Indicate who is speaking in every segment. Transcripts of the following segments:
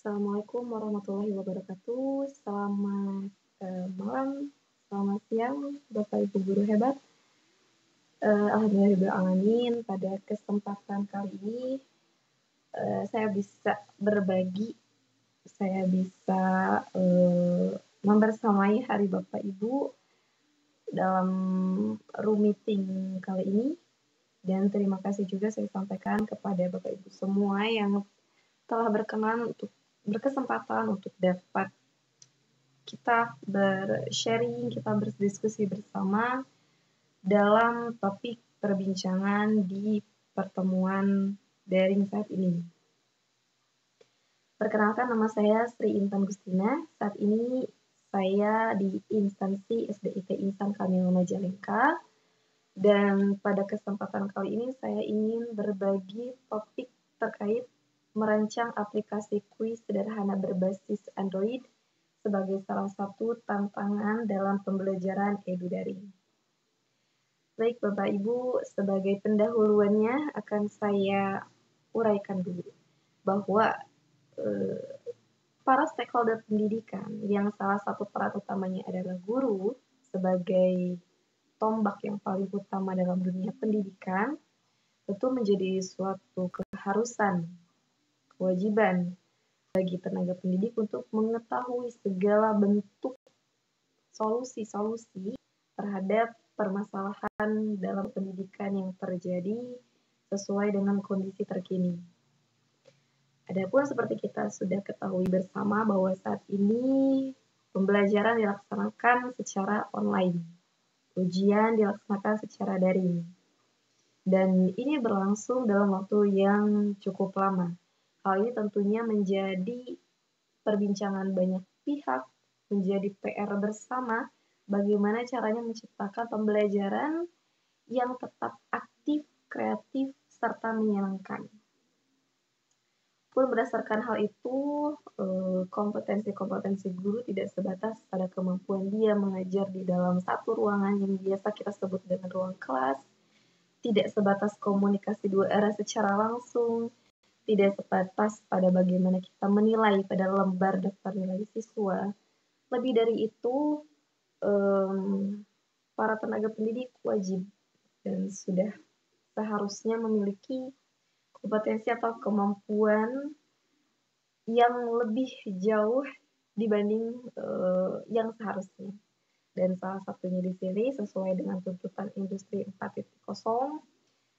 Speaker 1: Assalamualaikum warahmatullahi wabarakatuh. Selamat malam, selamat siang, Bapak Ibu guru hebat. Alhamdulillahirabbil alamin. Pada kesempatan kali ini saya bisa berbagi, saya bisa membersamai Hari Bapak Ibu dalam room meeting kali ini. Dan terima kasih juga saya sampaikan kepada Bapak Ibu semua yang telah berkenan untuk berkesempatan untuk dapat kita bersharing, kita berdiskusi bersama dalam topik perbincangan di pertemuan daring saat ini. Perkenalkan, nama saya Sri Intan Gustina. Saat ini saya di instansi SDIT Insan Kamil Majalengka. Dan pada kesempatan kali ini saya ingin berbagi topik terkait merancang aplikasi kuis sederhana berbasis Android sebagai salah satu tantangan dalam pembelajaran edu-daring. Baik Bapak Ibu, sebagai pendahuluannya akan saya uraikan dulu bahwa para stakeholder pendidikan yang salah satu peran utamanya adalah guru sebagai tombak yang paling utama dalam dunia pendidikan, tentu menjadi suatu keharusan, kewajiban bagi tenaga pendidik untuk mengetahui segala bentuk solusi-solusi terhadap permasalahan dalam pendidikan yang terjadi sesuai dengan kondisi terkini. Adapun seperti kita sudah ketahui bersama bahwa saat ini pembelajaran dilaksanakan secara online, ujian dilaksanakan secara daring, dan ini berlangsung dalam waktu yang cukup lama. Hal ini tentunya menjadi perbincangan banyak pihak, menjadi PR bersama bagaimana caranya menciptakan pembelajaran yang tetap aktif, kreatif, serta menyenangkan. Pun berdasarkan hal itu, kompetensi-kompetensi guru tidak sebatas pada kemampuan dia mengajar di dalam satu ruangan yang biasa kita sebut dengan ruang kelas, tidak sebatas komunikasi dua arah secara langsung, tidak sebatas pada bagaimana kita menilai pada lembar daftar nilai siswa. Lebih dari itu, para tenaga pendidik wajib dan sudah seharusnya memiliki kompetensi atau kemampuan yang lebih jauh dibanding yang seharusnya. Dan salah satunya di sini sesuai dengan tuntutan industri 4.0,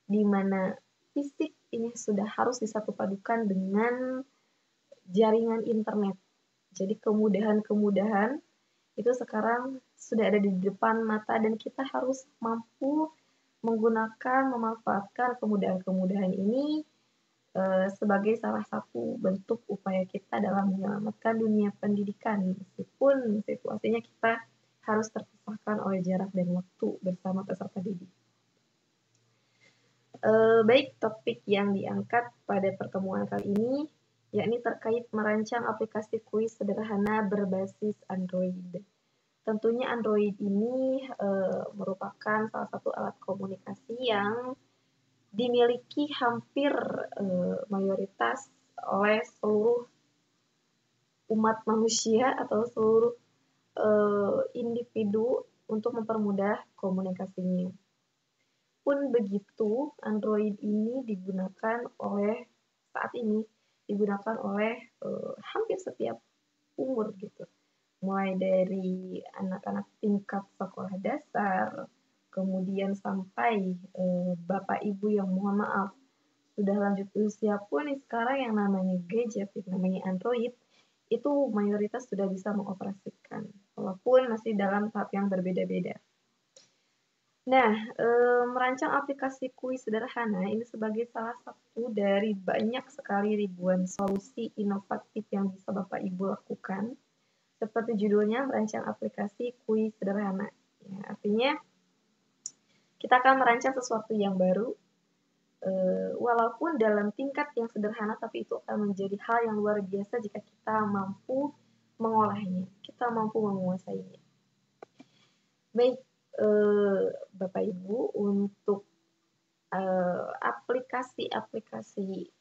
Speaker 1: di mana fisik ini sudah harus disatu padukan dengan jaringan internet. Jadi kemudahan-kemudahan itu sekarang sudah ada di depan mata dan kita harus mampu menggunakan, memanfaatkan kemudahan-kemudahan ini sebagai salah satu bentuk upaya kita dalam menyelamatkan dunia pendidikan, meskipun situasinya kita harus terpisahkan oleh jarak dan waktu bersama peserta didik. Baik, topik yang diangkat pada pertemuan kali ini yakni terkait merancang aplikasi kuis sederhana berbasis Android. Tentunya Android ini merupakan salah satu alat komunikasi yang dimiliki hampir mayoritas oleh seluruh umat manusia atau seluruh individu untuk mempermudah komunikasinya. Pun begitu, Android ini digunakan oleh saat ini digunakan oleh hampir setiap umur gitu. Mulai dari anak-anak tingkat sekolah dasar, kemudian sampai bapak ibu yang mohon maaf sudah lanjut usia pun sekarang yang namanya gadget, yang namanya Android, itu mayoritas sudah bisa mengoperasikan, walaupun masih dalam tahap yang berbeda-beda. Nah, merancang aplikasi kuis sederhana ini sebagai salah satu dari banyak sekali ribuan solusi inovatif yang bisa Bapak Ibu lakukan. Seperti judulnya, merancang aplikasi kuis sederhana. Ya, artinya, kita akan merancang sesuatu yang baru, walaupun dalam tingkat yang sederhana, tapi itu akan menjadi hal yang luar biasa jika kita mampu mengolahnya, kita mampu menguasainya. Baik, Bapak Ibu, untuk aplikasi-aplikasi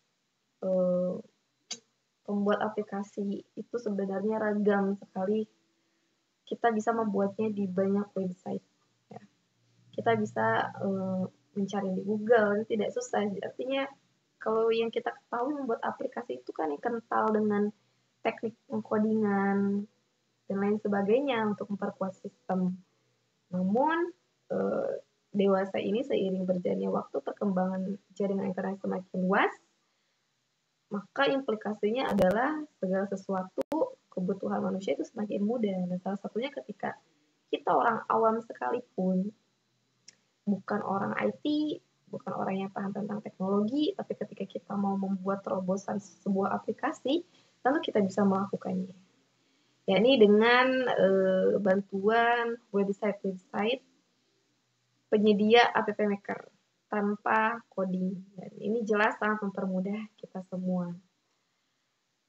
Speaker 1: pembuat aplikasi itu sebenarnya ragam sekali. Kita bisa membuatnya di banyak website. Ya. Kita bisa mencari di Google, tidak susah. Artinya kalau yang kita ketahui membuat aplikasi itu kan yang kental dengan teknik pengkodingan dan lain sebagainya untuk memperkuat sistem. Namun dewasa ini seiring berjalannya waktu, perkembangan jaringan internet semakin luas, maka implikasinya adalah segala sesuatu kebutuhan manusia itu semakin mudah. Dan salah satunya ketika kita orang awam sekalipun, bukan orang IT, bukan orang yang paham tentang teknologi, tapi ketika kita mau membuat terobosan sebuah aplikasi, lalu kita bisa melakukannya. Yakni dengan bantuan website-website penyedia app maker tanpa coding. Dan ini jelas sangat mempermudah kita semua.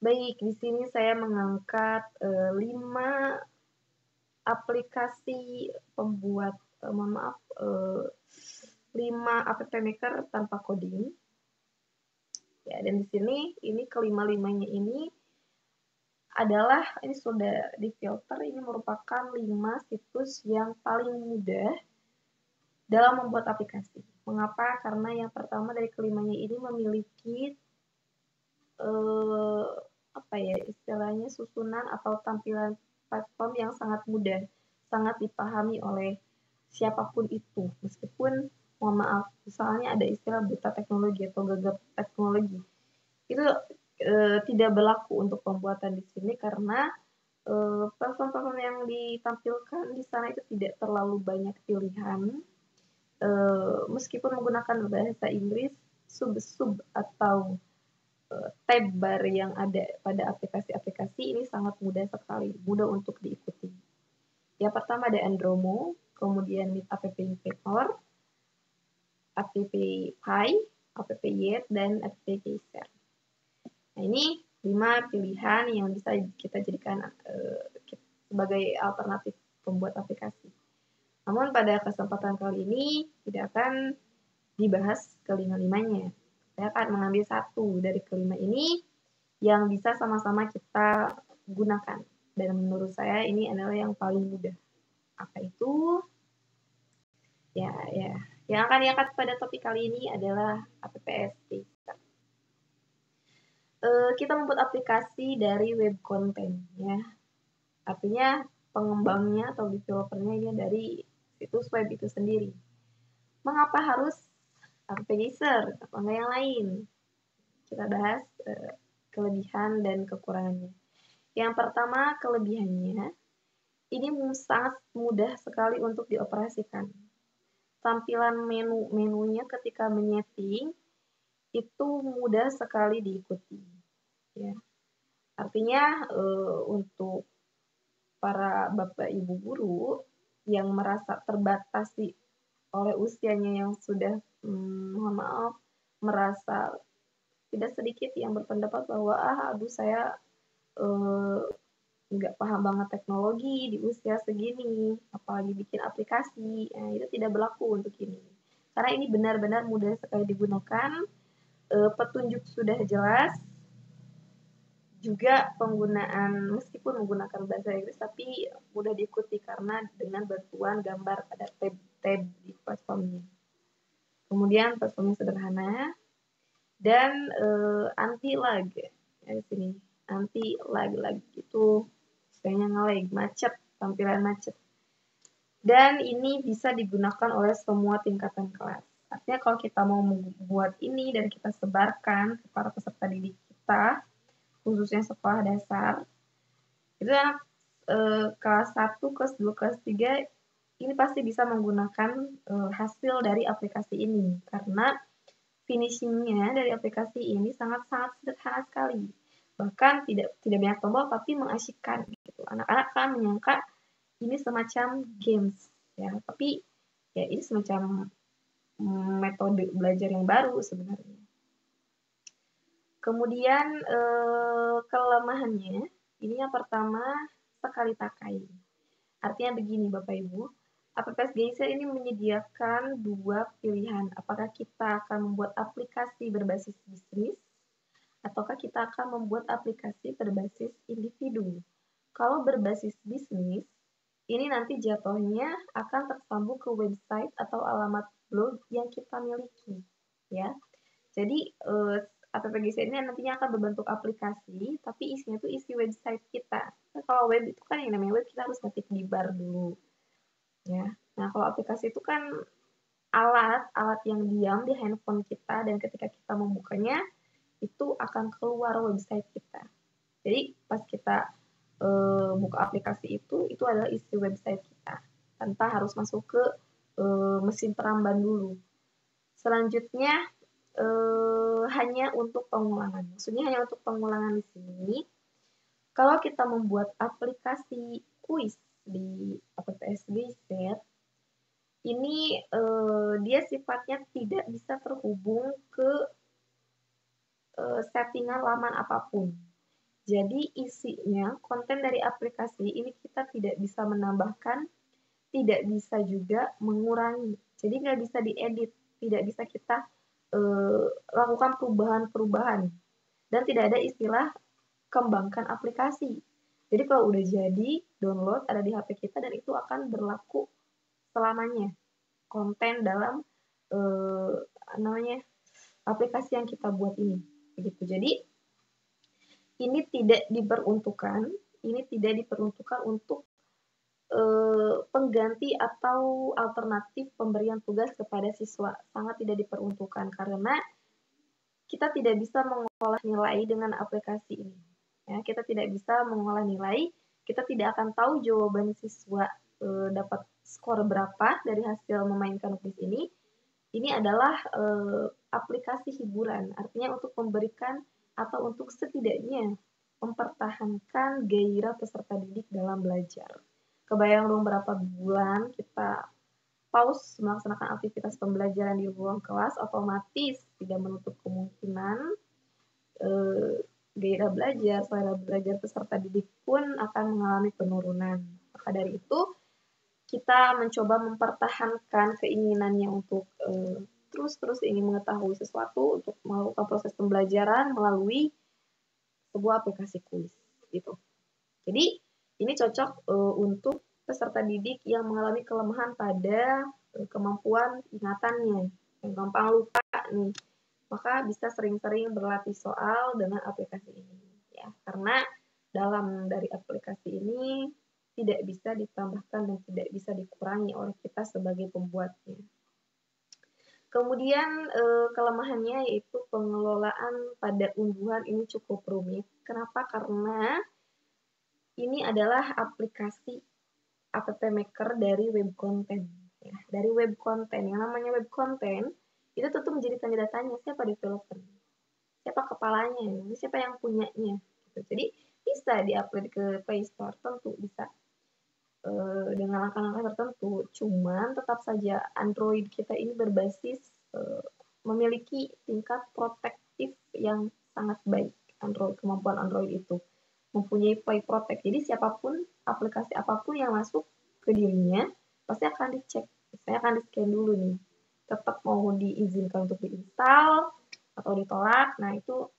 Speaker 1: Baik, di sini saya mengangkat 5 aplikasi pembuat, 5 app maker tanpa coding. Ya, dan di sini ini kelima-limanya ini adalah, ini sudah difilter, ini merupakan 5 situs yang paling mudah dalam membuat aplikasi. Mengapa? Karena yang pertama dari kelimanya ini memiliki istilahnya susunan atau tampilan platform yang sangat mudah, sangat dipahami oleh siapapun itu. Meskipun, mohon maaf, misalnya ada istilah buta teknologi atau gagap teknologi, itu tidak berlaku untuk pembuatan di sini karena platform-platform yang ditampilkan di sana itu tidak terlalu banyak pilihan. Meskipun menggunakan bahasa Inggris, sub atau tab bar yang ada pada aplikasi-aplikasi ini sangat mudah sekali, mudah untuk diikuti. Yang pertama ada Andromo, kemudian Meet App Paper, App Pie, App Yet, dan App Share. Nah, ini 5 pilihan yang bisa kita jadikan sebagai alternatif pembuat aplikasi. Namun pada kesempatan kali ini tidak akan dibahas kelima-limanya. Saya akan mengambil satu dari kelima ini yang bisa sama-sama kita gunakan. Dan menurut saya ini adalah yang paling mudah. Apa itu? Ya. Yang akan diangkat pada topik kali ini adalah apps. Kita membuat aplikasi dari web content, ya. Artinya pengembangnya atau developernya ini dari situs web itu sendiri. Mengapa harus applicator atau enggak yang lain? Kita bahas kelebihan dan kekurangannya. Yang pertama, kelebihannya, ini sangat mudah sekali untuk dioperasikan. Tampilan menunya ketika menyeting itu mudah sekali diikuti. Ya. Artinya untuk para bapak ibu guru yang merasa terbatasi oleh usianya yang sudah, mohon maaf, merasa tidak sedikit yang berpendapat bahwa saya nggak paham banget teknologi di usia segini, apalagi bikin aplikasi. Nah, itu tidak berlaku untuk ini. Karena ini benar-benar mudah sekali digunakan, petunjuk sudah jelas, juga penggunaan meskipun menggunakan bahasa Inggris tapi mudah diikuti karena dengan bantuan gambar pada tab di platformnya. Kemudian platformnya sederhana dan anti lag. Ya, di sini anti lag itu istilahnya nge-lag, macet, tampilan macet. Dan ini bisa digunakan oleh semua tingkatan kelas. Artinya kalau kita mau membuat ini dan kita sebarkan ke para peserta didik kita, khususnya sekolah dasar, itu anak kelas 1, kelas 2, kelas 3, ini pasti bisa menggunakan hasil dari aplikasi ini. Karena finishingnya dari aplikasi ini sangat-sangat sederhana sekali. Bahkan tidak banyak tombol tapi mengasyikkan. Gitu. Anak-anak kan menyangka ini semacam games. Ya, tapi ya ini semacam metode belajar yang baru sebenarnya. Kemudian kelemahannya, ini yang pertama sekali pakai. Artinya begini Bapak Ibu, Apps Geyser ini menyediakan 2 pilihan. Apakah kita akan membuat aplikasi berbasis bisnis ataukah kita akan membuat aplikasi berbasis individu. Kalau berbasis bisnis, ini nanti jatuhnya akan tersambung ke website atau alamat blog yang kita miliki, ya. Jadi app GC ini nantinya akan berbentuk aplikasi, tapi isinya tuh isi website kita. Nah, kalau web itu kan yang namanya web kita harus ngetik di bar dulu, ya. Nah, kalau aplikasi itu kan alat yang diam di handphone kita, dan ketika kita membukanya itu akan keluar website kita. Jadi pas kita buka aplikasi itu adalah isi website kita tanpa harus masuk ke mesin peramban dulu. Selanjutnya hanya untuk pengulangan. Maksudnya hanya untuk pengulangan di sini. Kalau kita membuat aplikasi kuis di apps Geser, ini dia sifatnya tidak bisa terhubung ke settingan laman apapun. Jadi isinya, konten dari aplikasi ini kita tidak bisa menambahkan, tidak bisa juga mengurangi. Jadi nggak bisa diedit, tidak bisa kita lakukan perubahan-perubahan. Dan tidak ada istilah kembangkan aplikasi. Jadi kalau udah jadi, download, ada di HP kita, dan itu akan berlaku selamanya. Konten dalam aplikasi yang kita buat ini. Begitu. Jadi ini tidak diperuntukkan untuk pengganti atau alternatif pemberian tugas kepada siswa. Sangat tidak diperuntukkan karena kita tidak bisa mengolah nilai dengan aplikasi ini. Ya, kita tidak bisa mengolah nilai, kita tidak akan tahu jawaban siswa dapat skor berapa dari hasil memainkan kuis ini. Ini adalah aplikasi hiburan, artinya untuk memberikan atau untuk setidaknya mempertahankan gairah peserta didik dalam belajar. Kebayang dong berapa bulan kita pause melaksanakan aktivitas pembelajaran di ruang kelas, otomatis tidak menutup kemungkinan gairah belajar, selera belajar peserta didik pun akan mengalami penurunan. Maka dari itu, kita mencoba mempertahankan keinginannya untuk terus ingin mengetahui sesuatu, untuk melakukan proses pembelajaran melalui sebuah aplikasi kuis gitu. Jadi ini cocok untuk peserta didik yang mengalami kelemahan pada kemampuan ingatannya, yang gampang lupa nih. Maka bisa sering-sering berlatih soal dengan aplikasi ini, ya. Karena dari aplikasi ini tidak bisa ditambahkan dan tidak bisa dikurangi oleh kita sebagai pembuatnya. Kemudian kelemahannya yaitu pengelolaan pada unduhan ini cukup rumit. Kenapa? Karena ini adalah aplikasi app maker dari web content. Ya, dari web content. Yang namanya web content itu tentu menjadi tanda tanya, siapa developer, siapa kepalanya, siapa yang punyanya. Jadi bisa di-upload ke Play Store, tentu bisa dengan langkah-langkah tertentu. Cuman tetap saja Android kita ini berbasis memiliki tingkat protektif yang sangat baik. Kemampuan Android itu mempunyai Play Protect. Jadi siapapun, aplikasi apapun yang masuk ke dirinya pasti akan dicek. Saya akan di-scan dulu nih. Tetap mau diizinkan untuk diinstal atau ditolak. Nah, itu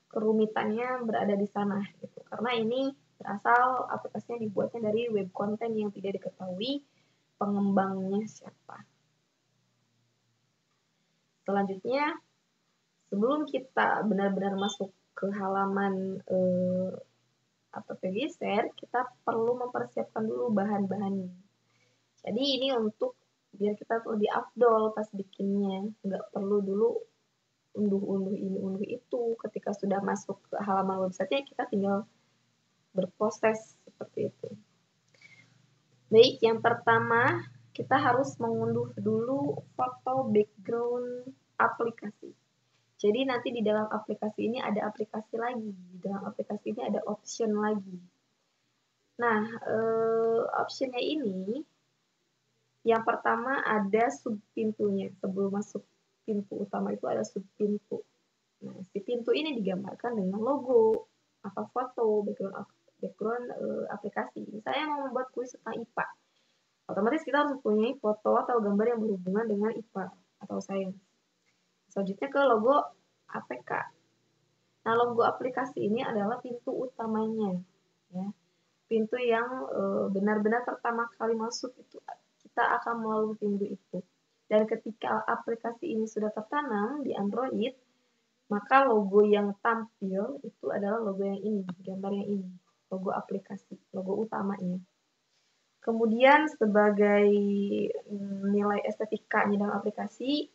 Speaker 1: kerumitannya berada di sana gitu. Karena ini berasal aplikasinya dibuatnya dari web content yang tidak diketahui pengembangnya siapa. Selanjutnya, sebelum kita benar-benar masuk ke halaman app Geser, kita perlu mempersiapkan dulu bahan-bahannya. Jadi ini untuk biar kita lebih afdol pas bikinnya, nggak perlu dulu unduh ini, unduh itu. Ketika sudah masuk ke halaman website-nya, kita tinggal berproses seperti itu. Baik, yang pertama kita harus mengunduh dulu foto background aplikasi. Jadi nanti di dalam aplikasi ini ada aplikasi lagi, di dalam aplikasi ini ada option lagi. Nah, optionnya ini yang pertama ada subpintunya. Sebelum masuk pintu utama itu ada subpintu. Nah, si pintu ini digambarkan dengan logo atau foto background aplikasi. Misalnya mau membuat kuis tentang IPA, otomatis kita harus mempunyai foto atau gambar yang berhubungan dengan IPA atau sains. Selanjutnya ke logo APK. Nah, logo aplikasi ini adalah pintu utamanya, ya. Pintu yang benar-benar pertama kali masuk itu kita akan melalui pintu itu. Dan ketika aplikasi ini sudah tertanam di Android, maka logo yang tampil itu adalah logo yang ini, gambar yang ini, logo aplikasi, logo utamanya. Kemudian sebagai nilai estetikanya dalam aplikasi,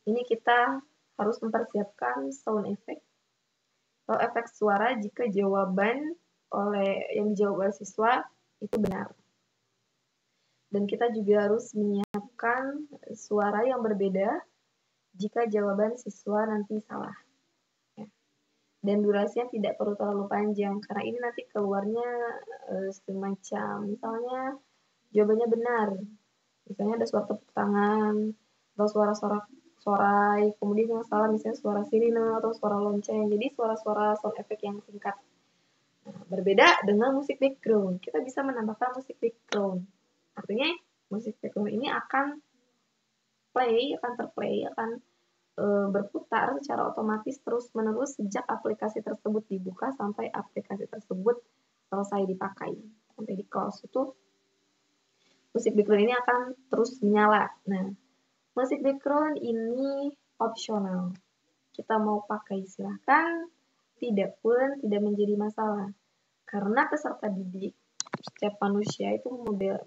Speaker 1: ini kita harus mempersiapkan sound effect atau efek suara jika jawaban yang dijawab oleh siswa itu benar. Dan kita juga harus menyiapkan suara yang berbeda jika jawaban siswa nanti salah. Ya. Dan durasinya tidak perlu terlalu panjang, karena ini nanti keluarnya semacam, misalnya jawabannya benar. Misalnya ada suara tepuk tangan, atau suara-suara sorai, kemudian yang salah misalnya suara sirine atau suara lonceng. Jadi suara-suara sound effect yang singkat. Nah, berbeda dengan musik background. Kita bisa menambahkan musik background. Artinya musik background ini akan terplay, akan berputar secara otomatis terus-menerus sejak aplikasi tersebut dibuka sampai aplikasi tersebut selesai dipakai. Sampai di close itu musik background ini akan terus menyala. Nah, musik background ini opsional. Kita mau pakai silahkan, tidak pun tidak menjadi masalah. Karena peserta didik, setiap manusia itu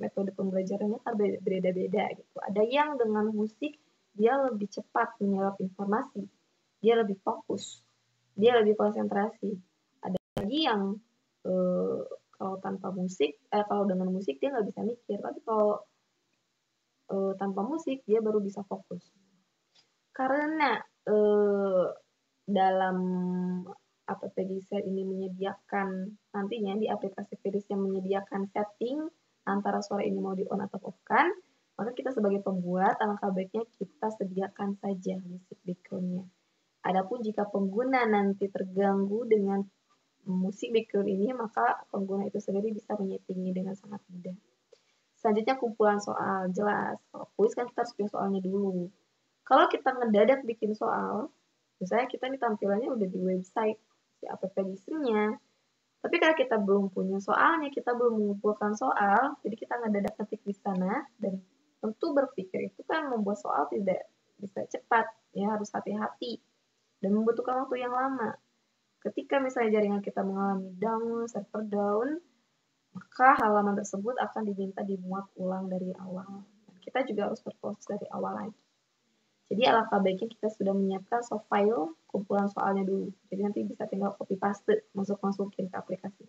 Speaker 1: metode pembelajarannya kan berbeda-beda gitu. Ada yang dengan musik dia lebih cepat menyerap informasi, dia lebih fokus, dia lebih konsentrasi. Ada lagi yang kalau tanpa musik, kalau dengan musik dia nggak bisa mikir, tapi kalau tanpa musik dia baru bisa fokus. Karena dalam AppGizer ini menyediakan nantinya di aplikasi Viris yang menyediakan setting antara suara ini mau di on atau off kan, maka kita sebagai pembuat alangkah baiknya kita sediakan saja musik background-nya. Adapun jika pengguna nanti terganggu dengan musik background ini, maka pengguna itu sendiri bisa menyetingnya dengan sangat mudah. Selanjutnya kumpulan soal, jelas. Kalau kuis kan kita harus punya soalnya dulu. Kalau kita ngedadak bikin soal, misalnya kita nih tampilannya udah di website, di AppGizer-nya, tapi kalau kita belum punya soalnya, kita belum mengumpulkan soal, jadi kita ngedadak ketik di sana, dan tentu berpikir itu kan membuat soal tidak bisa cepat, ya harus hati-hati, dan membutuhkan waktu yang lama. Ketika misalnya jaringan kita mengalami down, server down, maka halaman tersebut akan diminta dimuat ulang dari awal. Kita juga harus berproses dari awal lagi. Jadi alangkah baiknya kita sudah menyiapkan soft file kumpulan soalnya dulu. Jadi nanti bisa tinggal copy paste, masukin ke aplikasi.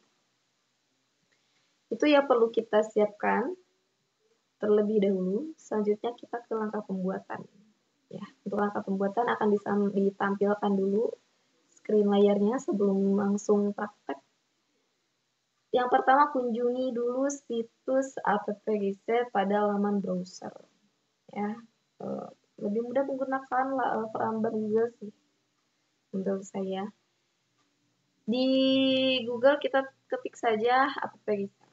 Speaker 1: Itu ya perlu kita siapkan terlebih dahulu. Selanjutnya kita ke langkah pembuatan. Ya, untuk langkah pembuatan akan ditampilkan dulu screen layarnya sebelum langsung praktek. Yang pertama, kunjungi dulu situs AppGizer pada laman browser. Ya, lebih mudah menggunakan perambar Google sih, menurut saya. Di Google kita ketik saja AppGizer.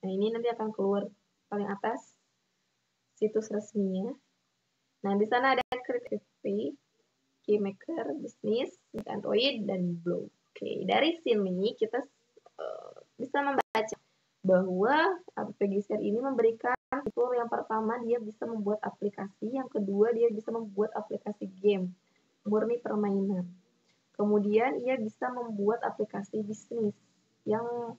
Speaker 1: Nah, ini nanti akan keluar paling atas situs resminya. Nah, di sana ada Creativity, KeyMaker, Business, Android, dan Blow. Oke, dari sini kita bisa membaca bahwa AppGizer ini memberikan fitur yang pertama dia bisa membuat aplikasi, yang kedua dia bisa membuat aplikasi game, murni permainan. Kemudian ia bisa membuat aplikasi bisnis yang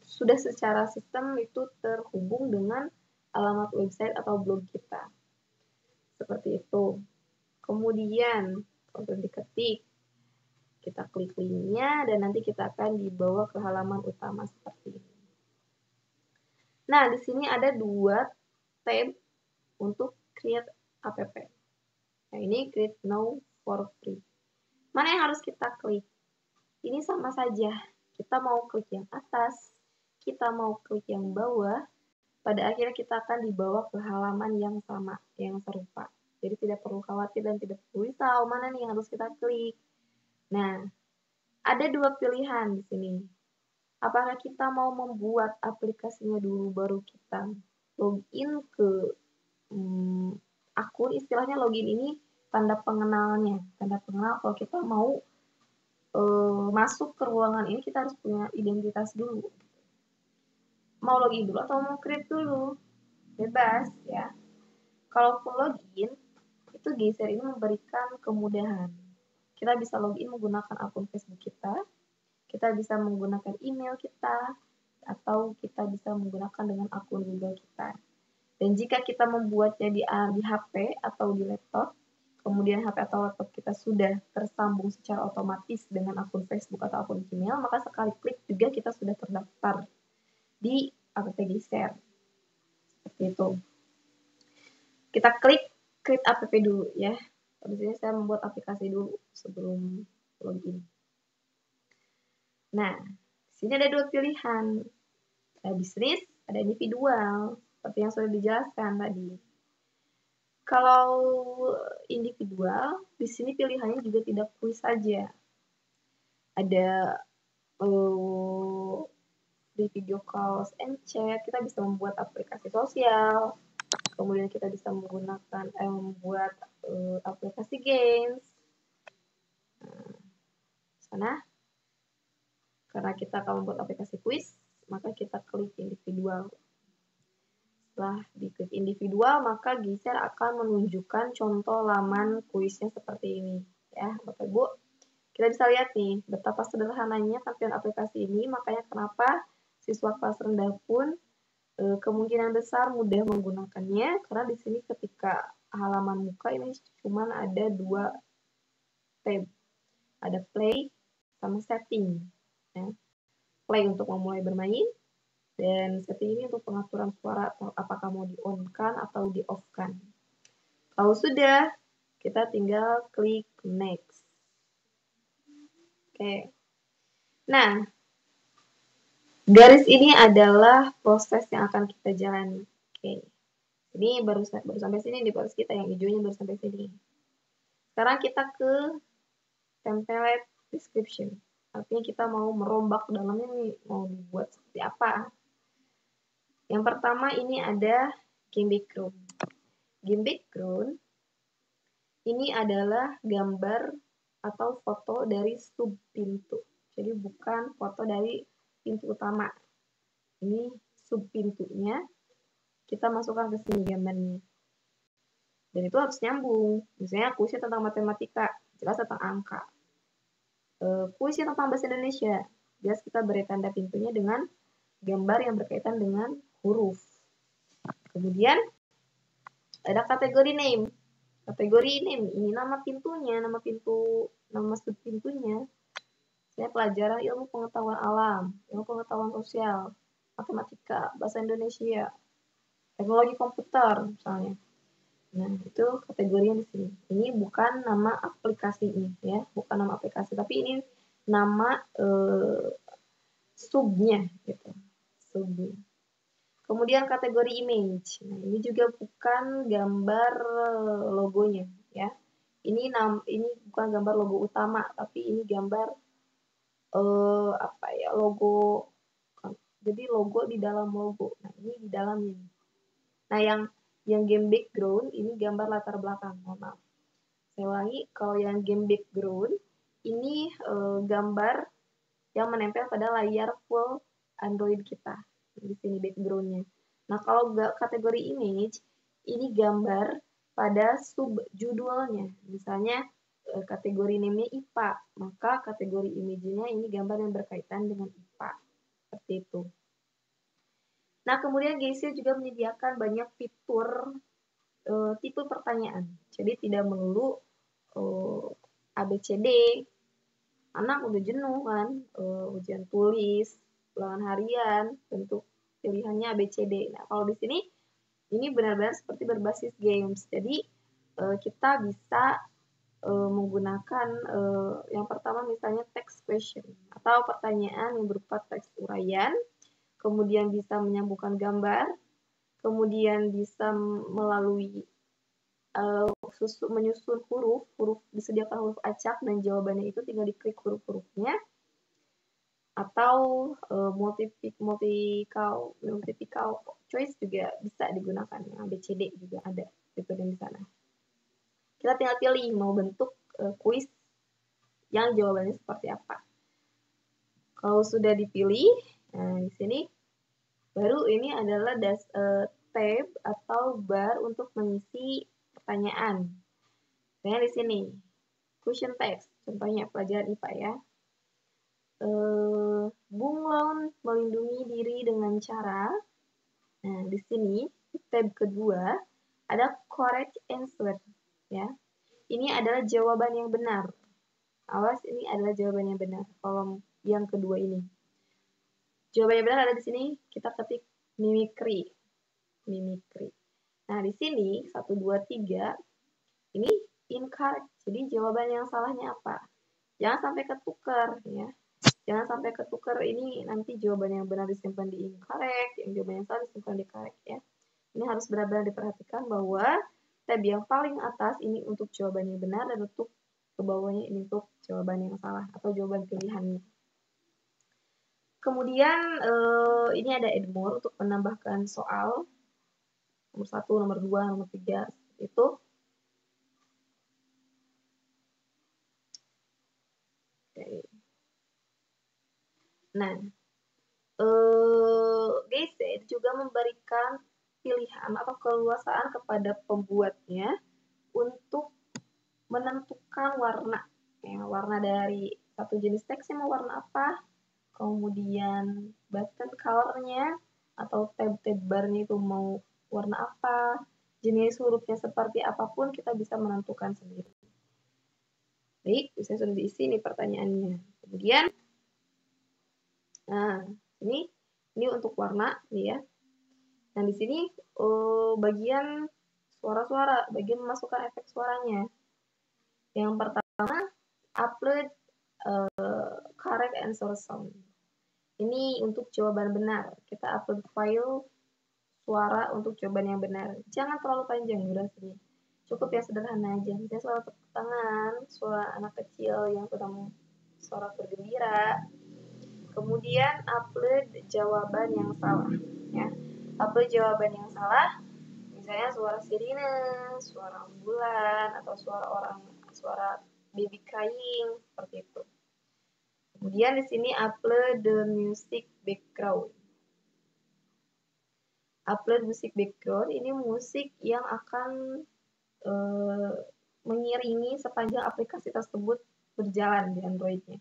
Speaker 1: sudah secara sistem itu terhubung dengan alamat website atau blog kita. Seperti itu. Kemudian kalau diketik, kita klik linknya dan nanti kita akan dibawa ke halaman utama seperti ini. Nah, di sini ada 2 tab untuk create app. Nah, ini create now for free. Mana yang harus kita klik? Ini sama saja. Kita mau klik yang atas, kita mau klik yang bawah, pada akhirnya kita akan dibawa ke halaman yang sama, yang serupa. Jadi tidak perlu khawatir dan tidak perlu risau mana nih yang harus kita klik. Nah, ada 2 pilihan di sini. Apakah kita mau membuat aplikasinya dulu baru kita login ke akun, istilahnya login ini tanda pengenalnya. Tanda pengenal kalau kita mau masuk ke ruangan ini, kita harus punya identitas dulu. Mau login dulu atau mau create dulu, bebas ya. Kalaupun login, itu Geser ini memberikan kemudahan. Kita bisa login menggunakan akun Facebook kita bisa menggunakan email kita, atau kita bisa menggunakan dengan akun Google kita. Dan jika kita membuatnya di HP atau di laptop, kemudian HP atau laptop kita sudah tersambung secara otomatis dengan akun Facebook atau akun Gmail, maka sekali klik juga kita sudah terdaftar di app Geser. Seperti itu. Kita klik create app dulu ya. Habis ini saya membuat aplikasi dulu sebelum login. Nah, di sini ada dua pilihan. Ada bisnis, ada individual. Seperti yang sudah dijelaskan tadi. Kalau individual, di sini pilihannya juga tidak kuis saja. Ada di video calls and chat, kita bisa membuat aplikasi sosial. Kemudian kita bisa menggunakan membuat aplikasi games. Nah, sana karena kita akan membuat aplikasi kuis, maka kita klik individual. Setelah diklik individual, maka Geser akan menunjukkan contoh laman kuisnya seperti ini. Ya, Bapak Ibu, kita bisa lihat nih betapa sederhananya tampilan aplikasi ini. Makanya kenapa siswa kelas rendah pun kemungkinan besar mudah menggunakannya, karena di sini ketika halaman muka ini cuma ada 2 tab, ada play sama setting. Ya. Play untuk memulai bermain, dan setting ini untuk pengaturan suara apakah mau di-on-kan atau di-off-kan. Kalau sudah, kita tinggal klik next. Oke. Nah, garis ini adalah proses yang akan kita jalani. Oke. Ini baru sampai sini di proses kita, yang hijaunya baru sampai sini. Sekarang kita ke template description. Artinya kita mau merombak dalamnya nih, mau dibuat seperti apa. Yang pertama ini ada game background. Game background ini adalah gambar atau foto dari sub pintu. Jadi bukan foto dari pintu utama. Ini sub pintunya. Kita masukkan ke sini gambarnya. Dan itu harus nyambung. Misalnya kuisnya tentang matematika, jelas tentang angka. Kuisnya tentang bahasa Indonesia, jelas kita beri tanda pintunya dengan gambar yang berkaitan dengan huruf. Kemudian ada kategori name. Kategori name ini nama pintunya, nama sub pintunya. Saya pelajaran ilmu pengetahuan alam, ilmu pengetahuan sosial, matematika, bahasa Indonesia, teknologi komputer misalnya. Nah, itu kategorinya di sini. Ini bukan nama aplikasinya ya, bukan nama aplikasi, tapi ini nama subnya gitu. Subnya. Kemudian kategori image. Nah, ini juga bukan gambar logonya ya. Ini bukan gambar logo utama, tapi ini gambar logo. Jadi logo di dalam logo. Nah, ini di dalamnya. Nah, yang game background ini gambar latar belakang. Mohon maaf. Saya ulangi, kalau yang game background ini gambar yang menempel pada layar full Android kita. Di sini backgroundnya. Nah, kalau kategori image, ini gambar pada subjudulnya. Misalnya kategori name-nya IPA, maka kategori image-nya ini gambar yang berkaitan dengan IPA. Seperti itu. Nah, kemudian Geser juga menyediakan banyak fitur tipe pertanyaan. Jadi tidak melulu ABCD. Anak udah jenuh kan, ujian tulis, ulangan harian, bentuk pilihannya ABCD. Nah, kalau di sini ini benar-benar seperti berbasis games. Jadi kita bisa menggunakan yang pertama misalnya text question atau pertanyaan yang berupa teks uraian, kemudian bisa menyambungkan gambar, kemudian bisa melalui menyusun huruf disediakan huruf acak dan jawabannya itu tinggal diklik huruf-hurufnya, atau multiple choice juga bisa digunakan, ABCD juga ada gitu di sana. Kita tinggal pilih mau bentuk kuis yang jawabannya seperti apa. Kalau sudah dipilih, nah di sini baru ini adalah tab atau bar untuk mengisi pertanyaan. Nah di sini question text, contohnya pelajaran IPA ya. Bunglon melindungi diri dengan cara. Nah di sini tab kedua ada correct answer ya. Ini adalah jawaban yang benar. Awas, ini adalah jawaban yang benar. Kolom yang kedua ini. Jawaban yang benar ada di sini. Kita ketik mimicry. Mimicry. Nah, di sini 1 2 3 ini incorrect. Jadi jawaban yang salahnya apa? Jangan sampai ketukar ya. Jangan sampai ketukar, ini nanti jawaban yang benar disimpan di incorrect, yang jawaban yang salah disimpan di correct ya. Ini harus benar-benar diperhatikan bahwa tab yang paling atas ini untuk jawaban yang benar dan untuk ke bawahnya ini untuk jawaban yang salah atau jawaban pilihannya. Kemudian ini ada add more untuk menambahkan soal nomor 1, nomor 2, nomor 3 itu. Oke. Nah, Gayset juga memberikan pilihan atau keleluasaan kepada pembuatnya untuk menentukan warna. Ya, warna dari satu jenis teksnya mau warna apa, kemudian button color-nya atau tab-tab bar-nya itu mau warna apa, jenis hurufnya seperti apapun kita bisa menentukan sendiri. Baik, bisa sudah diisi nih pertanyaannya. Kemudian, nah ini untuk warna nih ya. Nah di sini bagian suara-suara, bagian memasukkan efek suaranya. Yang pertama, upload correct answer sound. Ini untuk jawaban benar. Kita upload file suara untuk jawaban yang benar. Jangan terlalu panjang durasinya. Cukup yang sederhana aja. Misalnya suara tepuk tangan, suara anak kecil yang sedang suara bergembira. Kemudian upload jawaban yang salah. Ya. Upload jawaban yang salah. Misalnya suara sirine, suara ambulan, atau suara baby crying, seperti itu. Kemudian di sini upload the music background. Upload musik background, ini musik yang akan mengiringi sepanjang aplikasi tersebut berjalan di Android-nya.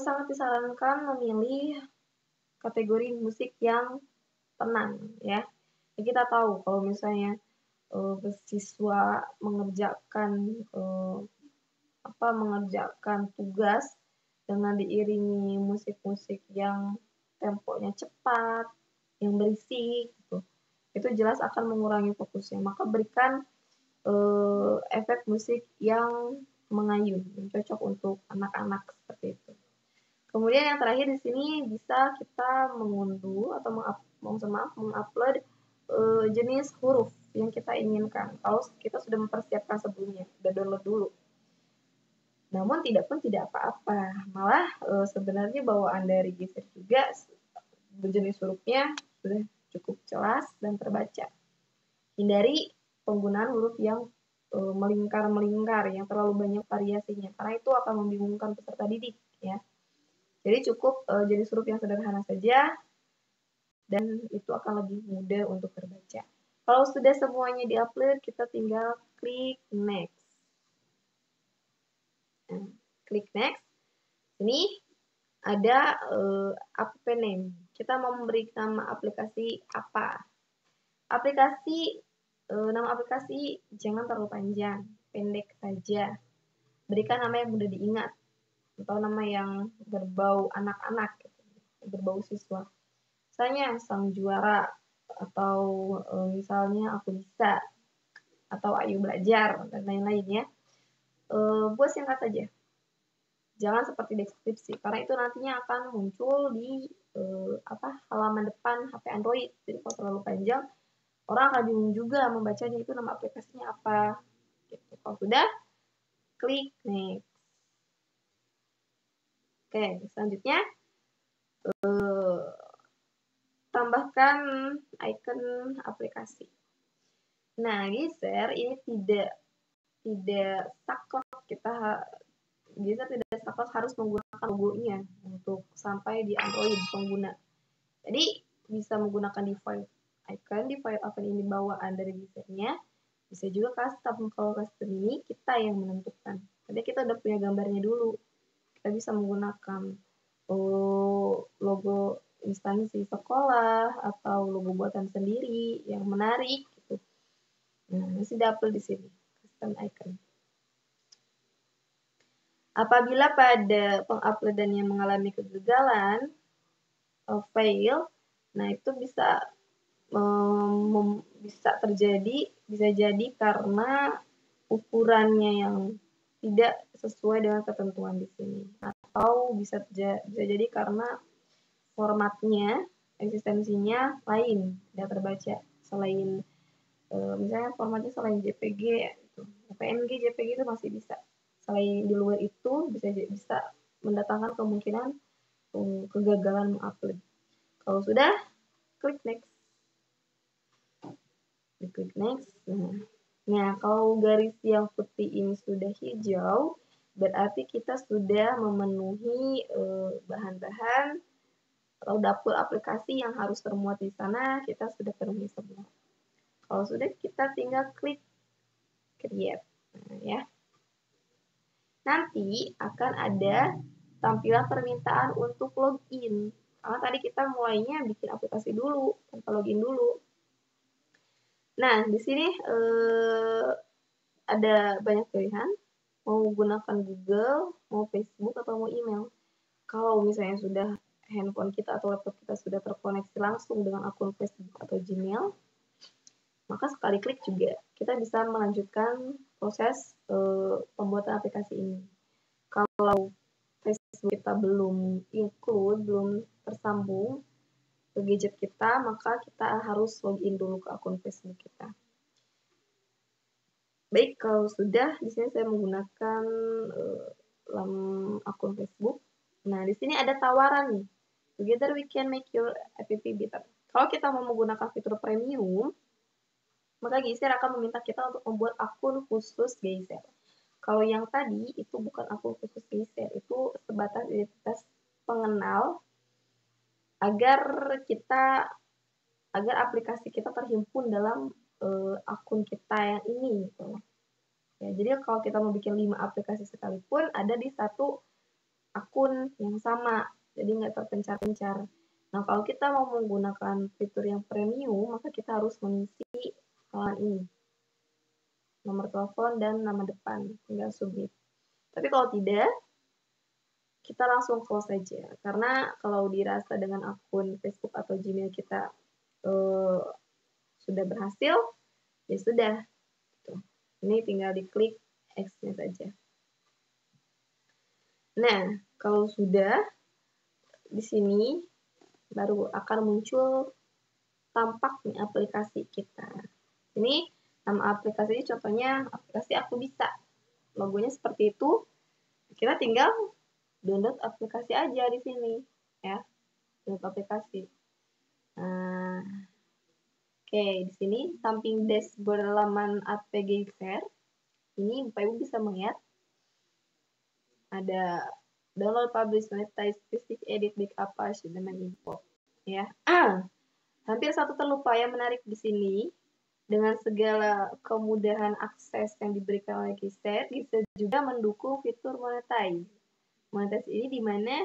Speaker 1: Sangat disarankan memilih kategori musik yang tenang ya. Kita tahu kalau misalnya siswa mengerjakan tugas dengan diiringi musik-musik yang temponya cepat, yang berisik gitu, itu jelas akan mengurangi fokusnya. Maka berikan efek musik yang mengayun, yang cocok untuk anak-anak seperti itu. Kemudian yang terakhir di sini bisa kita mengunduh atau mengupload jenis huruf yang kita inginkan. Kalau kita sudah mempersiapkan sebelumnya, sudah download dulu. Namun tidak apa-apa. Malah sebenarnya bawaan dari Gayset juga berjenis hurufnya sudah cukup jelas dan terbaca. Hindari penggunaan huruf yang melingkar-melingkar, yang terlalu banyak variasinya, karena itu akan membingungkan peserta didik ya. Jadi cukup jenis huruf yang sederhana saja, dan itu akan lebih mudah untuk terbaca. Kalau sudah semuanya diupload, kita tinggal klik next. Nah, klik next. Ini ada app name. Kita mau memberi nama aplikasi apa? Nama aplikasi jangan terlalu panjang, pendek saja. Berikan nama yang mudah diingat atau nama yang berbau anak-anak, berbau siswa. Misalnya Sang Juara, atau misalnya Aku Bisa, atau Ayo Belajar, dan lain-lain ya. Buat singkat saja. Jangan seperti deskripsi, karena itu nantinya akan muncul di halaman depan HP Android. Jadi kalau terlalu panjang, orang akan bingung juga membacanya, itu nama aplikasinya apa. Gitu. Kalau sudah, klik next. Oke, selanjutnya tambahkan icon aplikasi. Nah, geser ini tidak saklek, geser tidak saklek harus menggunakan logonya untuk sampai di Android pengguna. Jadi bisa menggunakan default icon ini bawaan dari gesernya. Bisa juga custom. Kalau custom ini kita yang menentukan. Tadi kita udah punya gambarnya dulu. Kita bisa menggunakan logo instansi sekolah atau logo buatan sendiri yang menarik gitu. Nah, masih dapet di sini custom icon. Apabila pada penguploadannya mengalami kegagalan, fail, nah itu bisa jadi karena ukurannya yang tidak sesuai dengan ketentuan di sini, atau bisa jadi karena formatnya, eksistensinya lain, tidak terbaca. Selain misalnya formatnya selain JPG, gitu. PNG, JPG itu masih bisa. Selain di luar itu bisa mendatangkan kemungkinan kegagalan mengupload. Kalau sudah, klik next. Klik next. Nah, kalau garis yang putih ini sudah hijau, berarti kita sudah memenuhi bahan-bahan atau dapur aplikasi yang harus termuat di sana, kita sudah penuhi semua. Kalau sudah, kita tinggal klik create. Nah, ya. Nanti akan ada tampilan permintaan untuk login. Karena tadi kita mulainya bikin aplikasi dulu, tanpa login dulu. Nah, di sini ada banyak pilihan. Mau gunakan Google, mau Facebook, atau mau email. Kalau misalnya sudah handphone kita atau laptop kita sudah terkoneksi langsung dengan akun Facebook atau Gmail, maka sekali klik juga kita bisa melanjutkan proses pembuatan aplikasi ini. Kalau Facebook kita belum tersambung ke gadget kita, maka kita harus login dulu ke akun Facebook kita. Baik, kalau sudah, di sini saya menggunakan akun Facebook. Nah, di sini ada tawaran nih. Together we can make your app better. Kalau kita mau menggunakan fitur premium, maka Geyser akan meminta kita untuk membuat akun khusus Geyser. Kalau yang tadi itu bukan akun khusus Geyser, itu sebatas identitas pengenal agar aplikasi kita terhimpun dalam akun kita yang ini gitu. Ya, jadi kalau kita mau bikin 5 aplikasi sekalipun ada di satu akun yang sama, jadi nggak terpencar-pencar. Nah, kalau kita mau menggunakan fitur yang premium, maka kita harus mengisi halaman ini. Nomor telepon dan nama depan, tinggal submit. Tapi kalau tidak, kita langsung close saja. Karena kalau dirasa dengan akun Facebook atau Gmail kita sudah berhasil, ya sudah. Ini tinggal diklik X-nya saja. Nah, kalau sudah, di sini baru akan muncul tampak nih aplikasi kita. Ini nama aplikasi ini contohnya aplikasi Aku Bisa. Logonya seperti itu. Kita tinggal download aplikasi aja di sini, ya. Download aplikasi. Nah, oke, di sini samping dashboard laman app Geyser, ini Bapak Ibu bisa melihat ada download, publish, monetize, specific, edit, backup, page, dan info. Ya, hampir satu terlupa yang menarik di sini. Dengan segala kemudahan akses yang diberikan oleh Geyser juga mendukung fitur monetize. Monetize ini di mana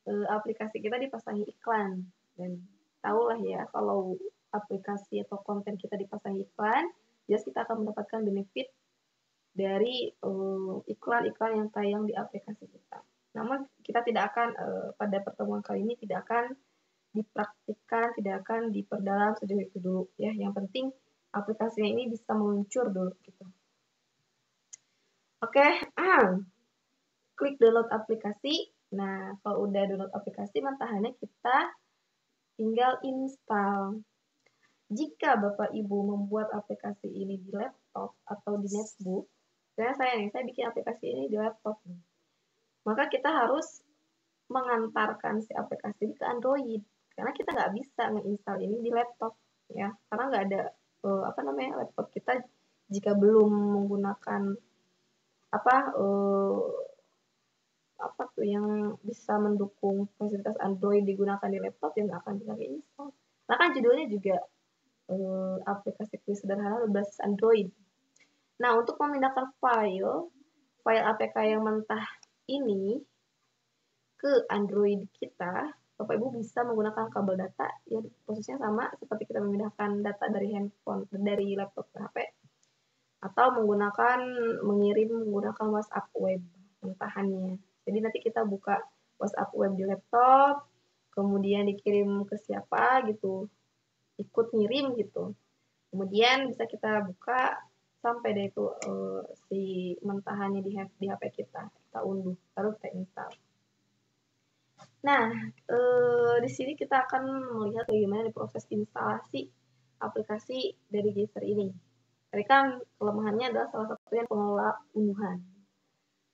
Speaker 1: aplikasi kita dipasangi iklan. Dan tahulah ya, kalau aplikasi atau konten kita dipasangi iklan, jelas kita akan mendapatkan benefit dari iklan-iklan yang tayang di aplikasi kita. Namun kita tidak akan pada pertemuan kali ini tidak akan dipraktikkan, tidak akan diperdalam sejauh itu dulu ya. Yang penting aplikasinya ini bisa meluncur dulu gitu. Oke, klik download aplikasi. Nah, kalau udah download aplikasi, matahannya kita tinggal install. Jika Bapak Ibu membuat aplikasi ini di laptop atau di netbook, saya bikin aplikasi ini di laptop, maka kita harus mengantarkan si aplikasi ke Android, karena kita nggak bisa nge-install ini di laptop, ya, karena nggak ada laptop kita jika belum menggunakan yang bisa mendukung fasilitas Android digunakan di laptop, ya nggak akan bisa keinstall. Nah kan judulnya juga aplikasi kuis sederhana berbasis Android. Nah, untuk memindahkan file APK yang mentah ini ke Android kita, Bapak Ibu bisa menggunakan kabel data, ya prosesnya sama seperti kita memindahkan data dari handphone, dari laptop ke HP, atau menggunakan WhatsApp web mentahannya. Jadi nanti kita buka WhatsApp web di laptop, kemudian dikirim ke siapa gitu, ikut ngirim gitu. Kemudian bisa kita buka sampai deh itu si mentahannya di HP kita unduh, baru kita install. Nah, di sini kita akan melihat bagaimana proses instalasi aplikasi dari Geyser ini. Tadi kan kelemahannya adalah salah satunya pengelola unduhan.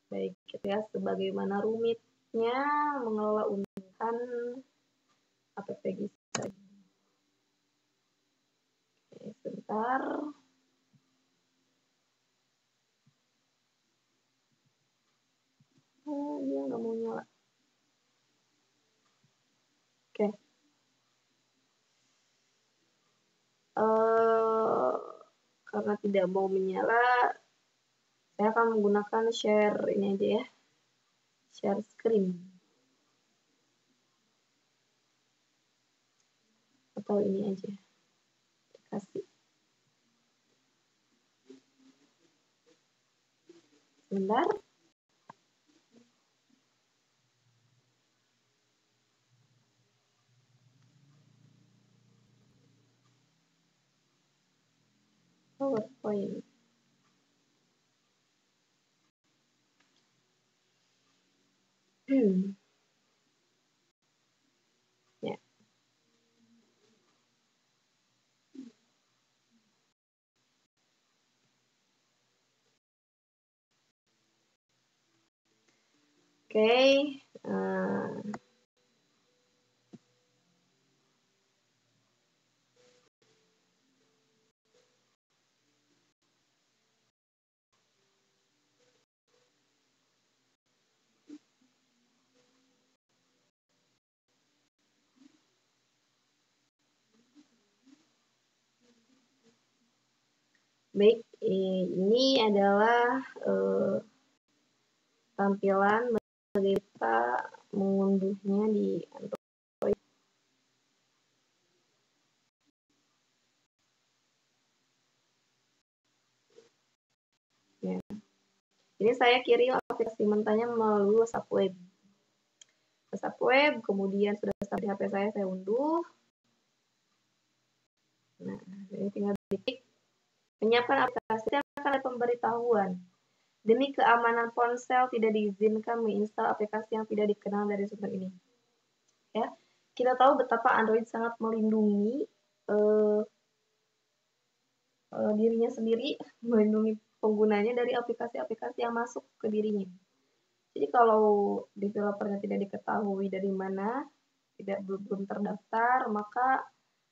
Speaker 1: Baik, gitu ya, sebagaimana rumitnya mengelola unduhan aplikasi Geyser. Oke, sebentar. Dia nggak mau nyala. Oke. Karena tidak mau menyala, saya akan menggunakan share ini aja ya, share screen. Atau ini aja, kasih. Sebentar. PowerPoint. Ya. Oke. Baik, ini adalah tampilan bagaimana kita mengunduhnya di Android. Ya. Ini saya kirim aplikasi mentahnya melalui WhatsApp web. WhatsApp web, kemudian sudah start di HP saya unduh. Nah, ini tinggal diklik. Menyiapkan aplikasi akan ada pemberitahuan. Demi keamanan ponsel, tidak diizinkan menginstal aplikasi yang tidak dikenal dari sumber ini. Ya, kita tahu betapa Android sangat melindungi dirinya sendiri, melindungi penggunanya dari aplikasi-aplikasi yang masuk ke dirinya. Jadi kalau developernya tidak diketahui dari mana, belum terdaftar, maka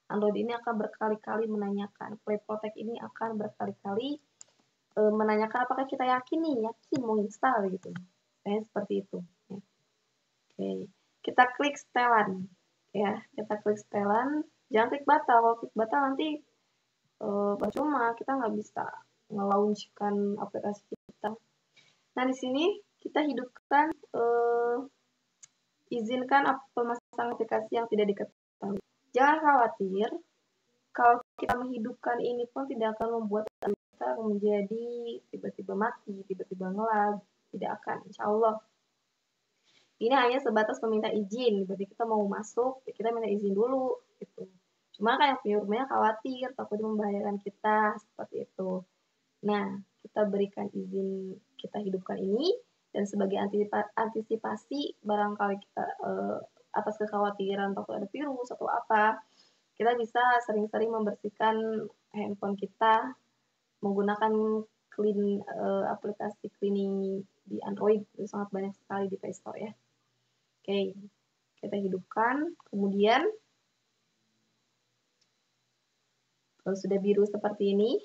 Speaker 1: Android ini akan berkali-kali menanyakan, Play Protect ini akan berkali-kali menanyakan apakah kita yakin mau install gitu. Kayak seperti itu. Oke, kita klik setelan. Ya, kita klik setelan. Jangan klik batal. Kalau klik batal nanti percuma, kita nggak bisa nge-launchkan aplikasi kita. Nah, di sini kita hidupkan izinkan pemasangan aplikasi yang tidak diketahui. Jangan khawatir, kalau kita menghidupkan ini pun tidak akan membuat kita menjadi tiba-tiba mati, tiba-tiba ngelag, tidak akan, insya Allah. Ini hanya sebatas meminta izin, berarti kita mau masuk, kita minta izin dulu, gitu. Cuma kan yang punya rumahnya khawatir, takut membahayakan kita, seperti itu. Nah, kita berikan izin, kita hidupkan ini, dan sebagai antisipasi barangkali kita atas kekhawatiran takut ada virus atau apa, kita bisa sering-sering membersihkan handphone kita menggunakan aplikasi cleaning di Android, itu sangat banyak sekali di Play Store ya. Oke, kita hidupkan, kemudian Kalau sudah biru seperti ini.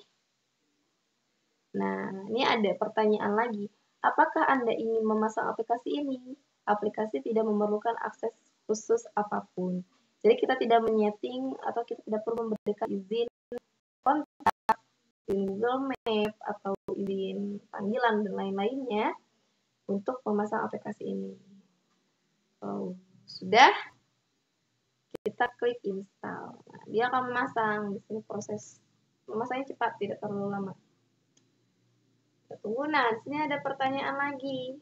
Speaker 1: Nah, ini ada pertanyaan lagi. Apakah Anda ingin memasang aplikasi ini? Aplikasi tidak memerlukan akses khusus apapun. Jadi kita tidak menyeting atau kita tidak perlu memberikan izin kontak, izin Google Map, atau izin panggilan dan lain-lainnya untuk memasang aplikasi ini. Oh, sudah, kita klik install. Nah, dia akan memasang. Di sini proses memasangnya cepat, tidak terlalu lama. Kita tunggu. Nah, di sini ada pertanyaan lagi.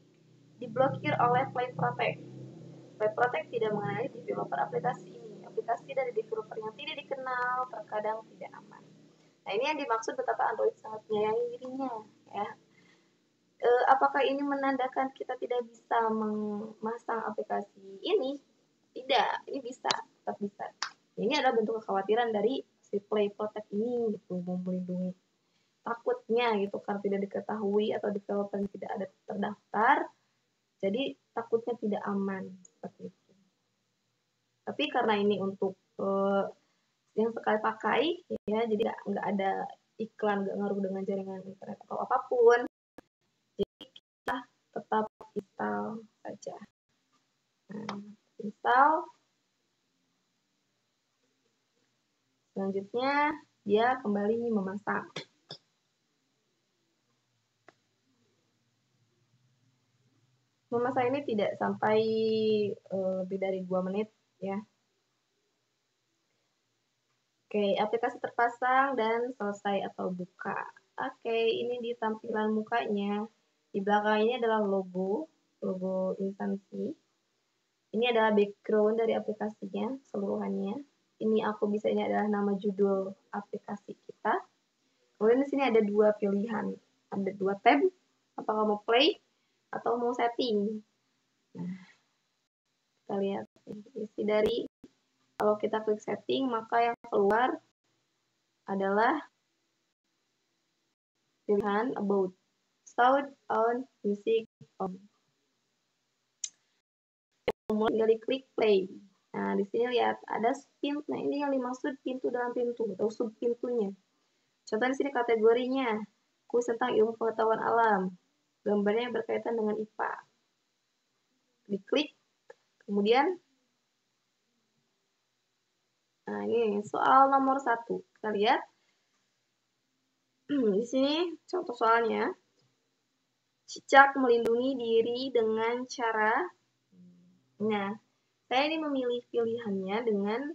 Speaker 1: Diblokir oleh Play Protect. Play Protect tidak mengenali developer aplikasi ini. Aplikasi dari developer yang tidak dikenal terkadang tidak aman. Nah, ini yang dimaksud betapa Android sangat menyayangi dirinya, ya. Apakah ini menandakan kita tidak bisa memasang aplikasi ini? Tidak, ini bisa, tetap bisa. Ini adalah bentuk kekhawatiran dari si Play Protect ini, gitu, mau melindungi. Takutnya gitu, karena tidak diketahui atau developer tidak ada terdaftar, jadi takutnya tidak aman seperti itu. Tapi karena ini untuk yang sekali pakai, ya, jadi nggak ada iklan, nggak ngaruh dengan jaringan internet atau apapun. Jadi kita tetap install saja. Nah, install. Selanjutnya dia kembali memasang. Memasang ini tidak sampai lebih dari 2 menit, ya. Oke, aplikasi terpasang dan selesai atau buka. Oke, ini di tampilan mukanya. Di belakang ini adalah logo instansi. Ini adalah background dari aplikasinya seluruhannya. Ini ini adalah nama judul aplikasi kita. Kemudian di sini ada 2 pilihan. Ada 2 tab, apakah mau play atau mau setting. Nah, kita lihat isi dari, kalau kita klik setting, maka yang keluar adalah pilihan about, sound on, music on. Kemudian tinggal diklik play. Nah, di sini lihat ada pintu. Nah, ini yang dimaksud pintu dalam pintu atau sub pintunya. Contoh di sini kategorinya, kuis tentang ilmu pengetahuan alam. Gambarnya berkaitan dengan IPA. Diklik, kemudian, nah ini soal nomor 1. Kita lihat. Di sini contoh soalnya. Cicak melindungi diri dengan cara, nah, saya ini memilih pilihannya dengan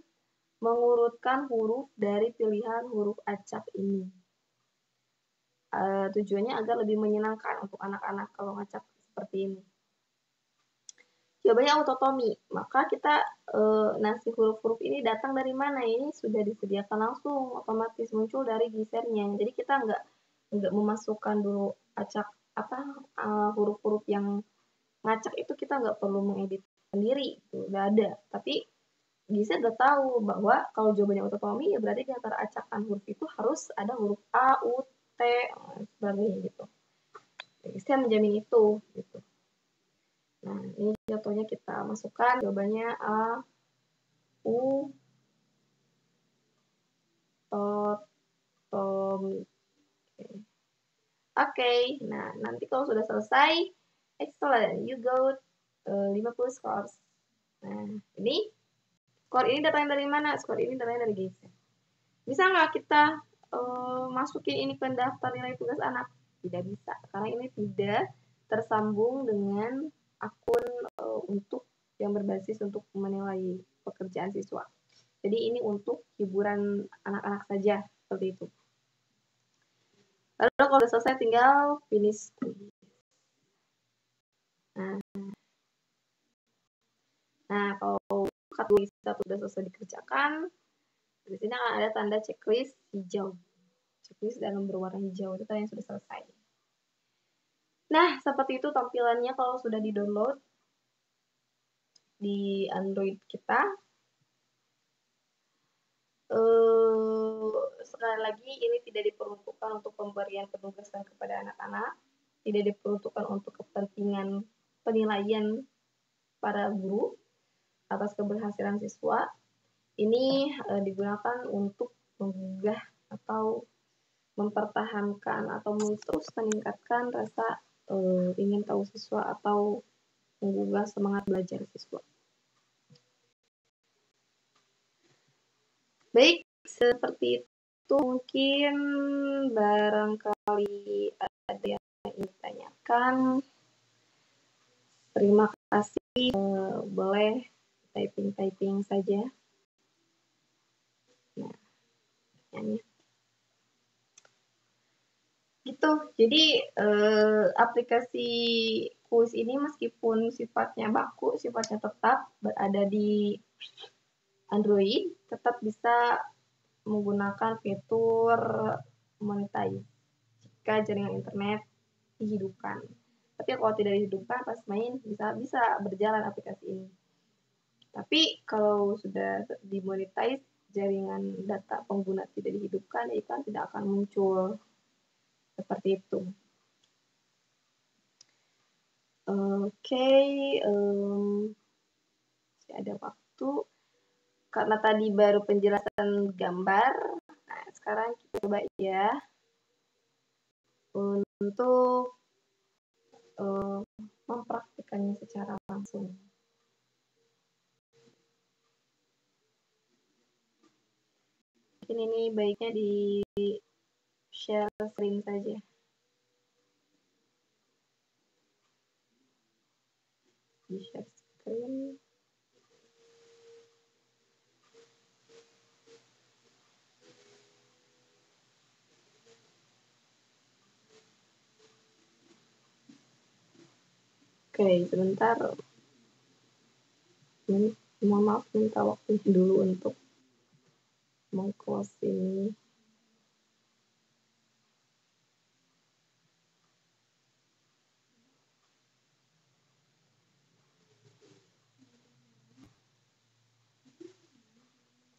Speaker 1: mengurutkan huruf dari pilihan huruf acak ini. Tujuannya agar lebih menyenangkan untuk anak-anak kalau ngacak seperti ini. Jawabannya autotomi. Maka kita si huruf-huruf ini datang dari mana? Ini sudah disediakan langsung, otomatis muncul dari gisernya. Jadi kita nggak memasukkan dulu acak huruf-huruf yang ngacak itu, kita nggak perlu mengedit sendiri, itu udah ada. Tapi Giser udah tahu bahwa kalau jawabannya autotomi, ya berarti di antara acakan huruf itu harus ada huruf A, U, T, sebagainya gitu. Giser menjamin itu, gitu. Nah, ini contohnya kita masukkan jawabannya A, U, Tomi. Oke, nah nanti kalau sudah selesai, excellent, you got 50 scores. Nah, ini skor ini datangnya dari mana? Skor ini datangnya dari Giser. Bisa nggak kita masukin ini ke daftar nilai tugas anak? Tidak bisa, karena ini tidak tersambung dengan akun untuk yang berbasis untuk menilai pekerjaan siswa. Jadi ini untuk hiburan anak-anak saja, seperti itu. Lalu kalau sudah selesai tinggal finish. Nah, kalau kategori 1 sudah selesai dikerjakan, di sini akan ada tanda checklist hijau. Checklist dalam berwarna hijau itu yang sudah selesai. Nah, seperti itu tampilannya kalau sudah di-download di Android kita. Sekali lagi, ini tidak diperuntukkan untuk pemberian penugasan kepada anak-anak, tidak diperuntukkan untuk kepentingan penilaian para guru atas keberhasilan siswa. Ini digunakan untuk menggugah atau mempertahankan atau terus meningkatkan rasa ingin tahu siswa atau menggugah semangat belajar siswa. Baik, seperti itu mungkin barangkali ada yang ingin ditanyakan. Terima kasih, boleh typing saja. Nah, ini. Gitu, jadi aplikasi kuis ini meskipun sifatnya baku, sifatnya tetap berada di Android, tetap bisa menggunakan fitur monetize jika jaringan internet dihidupkan. Tapi kalau tidak dihidupkan pas main bisa berjalan aplikasi ini. Tapi kalau sudah dimonetize, jaringan data pengguna tidak dihidupkan, iklan tidak akan muncul. Seperti itu. Oke, masih ada waktu. Karena tadi baru penjelasan gambar, nah sekarang kita coba ya untuk mempraktikannya secara langsung. Mungkin ini baiknya di share screen saja. Di share screen. Oke, sebentar. Mohon maaf, minta waktu dulu untuk meng-close ini.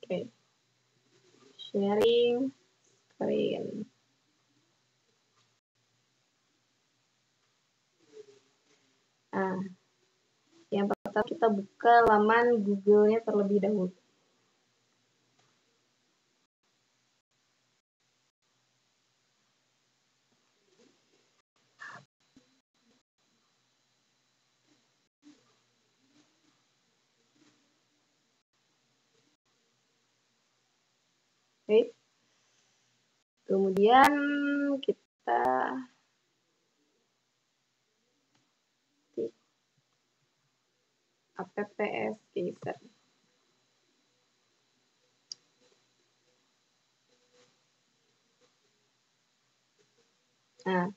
Speaker 1: Oke. Sharing screen. Nah, yang pertama kita buka laman Google-nya terlebih dahulu. Oke. Kemudian kita apps Geyser. Nah,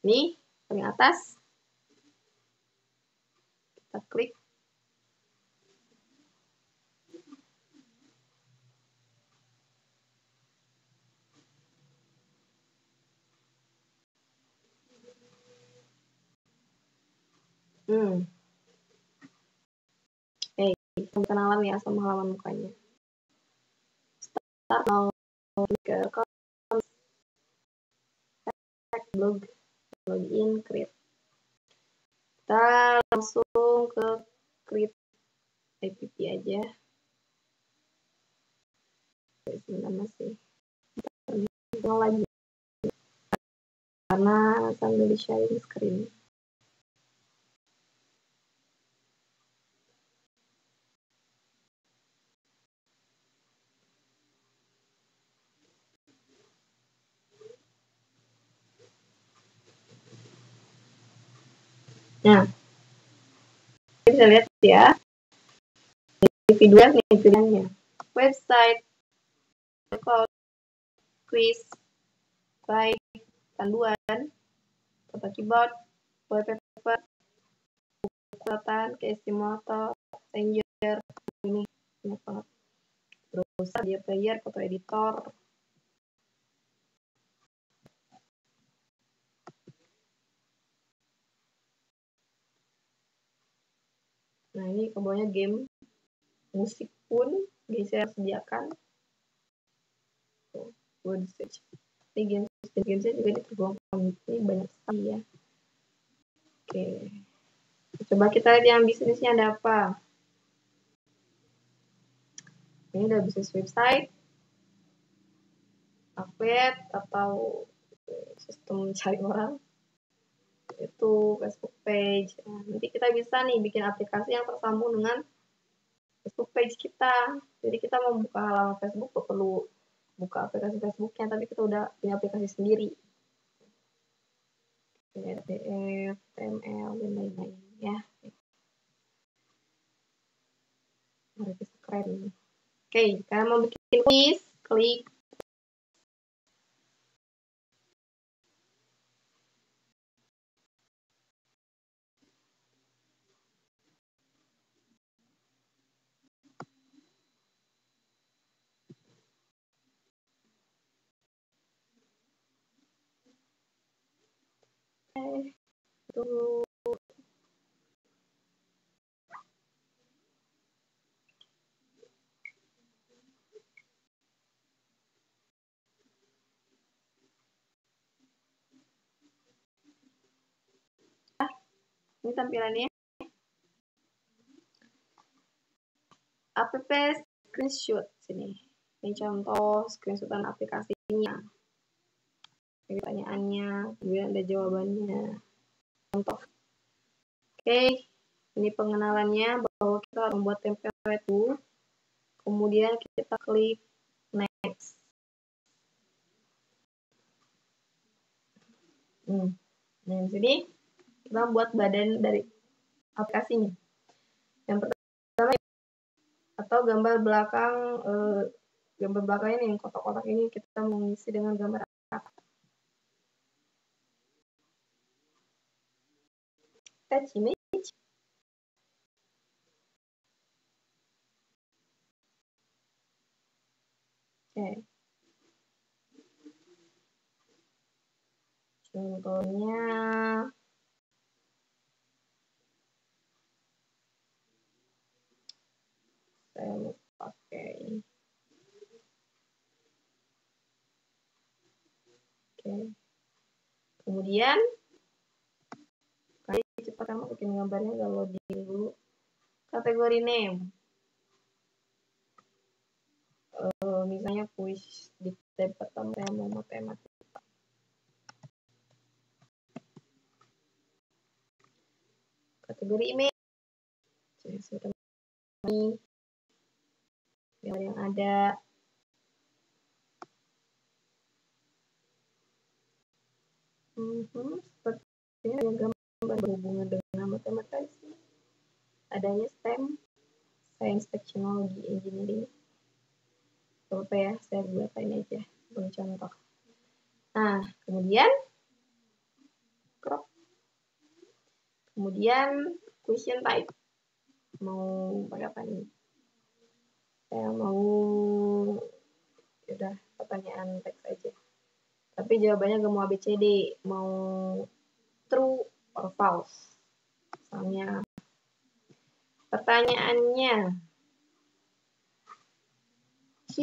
Speaker 1: ini paling atas kita klik. Kenalan ya sama halaman mukanya. Start mau ke blog, login, create. Kita langsung ke create app aja. Sebentar masih lagi karena sambil di sharing screen. Nah, bisa lihat ya individual nih website, cloud, quiz, slide, panduan, foto keyboard, wallpaper, kekuatan, keestimator, messenger, ini banyak banget. Browser, dia player, foto editor. Nah, ini kemudian game, musik pun bisa sediakan. Word search. Ini gamesnya juga tergolong ini banyak sekali ya. Oke. Coba kita lihat yang bisnisnya ada apa. Ini udah bisnis website. update atau sistem cari orang itu Facebook page. Nah, nanti kita bisa nih bikin aplikasi yang tersambung dengan Facebook page kita. Jadi kita mau buka halaman Facebook gak perlu buka aplikasi Facebooknya, tapi kita udah punya aplikasi sendiri. PDF, HTML, dan lain-lain ya. Mari kita keren. Oke, kalian mau bikin quiz, klik dulu. Ini tampilannya. App screenshot sini. Ini contoh screenshotan aplikasinya. Ini pertanyaannya, kemudian ada jawabannya. Contoh. Oke, ini pengenalannya bahwa kita harus membuat template itu. Kemudian kita klik next. Nah, di sini kita buat badan dari aplikasinya. Yang pertama atau gambar belakang ini yang kotak-kotak ini kita mengisi dengan gambar apa? Attach image. Oke. Contohnya saya mau pakai. Oke. Kemudian cepat kamu bikin gambarnya, kalau dulu kategori name. Misalnya quiz di tab pertama saya mau matematika. Kategori image. Ini yang ada. Sepertinya ada gambar berhubungan dengan matematika. Adanya STEM, Science, Technology, Engineering. Apa ya, saya buat ini aja sebagai contoh. Nah, kemudian crop. Kemudian question type. Mau pakai apa nih? Saya mau udah pertanyaan teks aja. Tapi jawabannya gak mau ABCD, mau true or false. Misalnya pertanyaannya, Q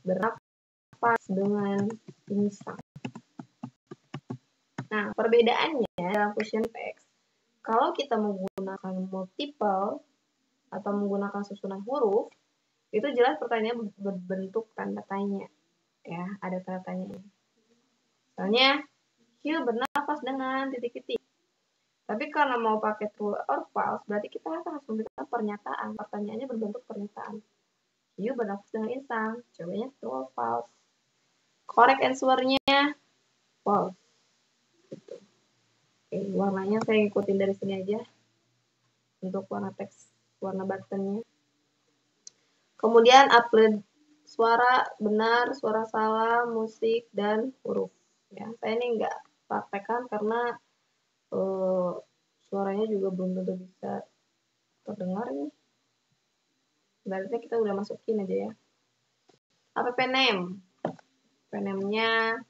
Speaker 1: bernapas dengan insang. Nah, perbedaannya dalam question text, kalau kita menggunakan multiple atau menggunakan susunan huruf, itu jelas pertanyaan berbentuk tanda tanya. Ya, ada tanda tanya. Misalnya, Q bernapas dengan titik-titik. Tapi karena mau pakai true or false, berarti kita harus memberikan pernyataan. Pertanyaannya berbentuk pernyataan. Q bernapas dengan insang. Jawabannya true or false. Correct answer-nya false. Gitu. Oke, warnanya saya ikutin dari sini aja. Untuk warna teks, warna buttonnya. Kemudian upload suara benar, suara salah, musik, dan huruf. Ya, saya ini nggak praktekkan karena suaranya juga belum tentu bisa terdengar nih. Berarti kita udah masukin aja ya. App name. App name-nya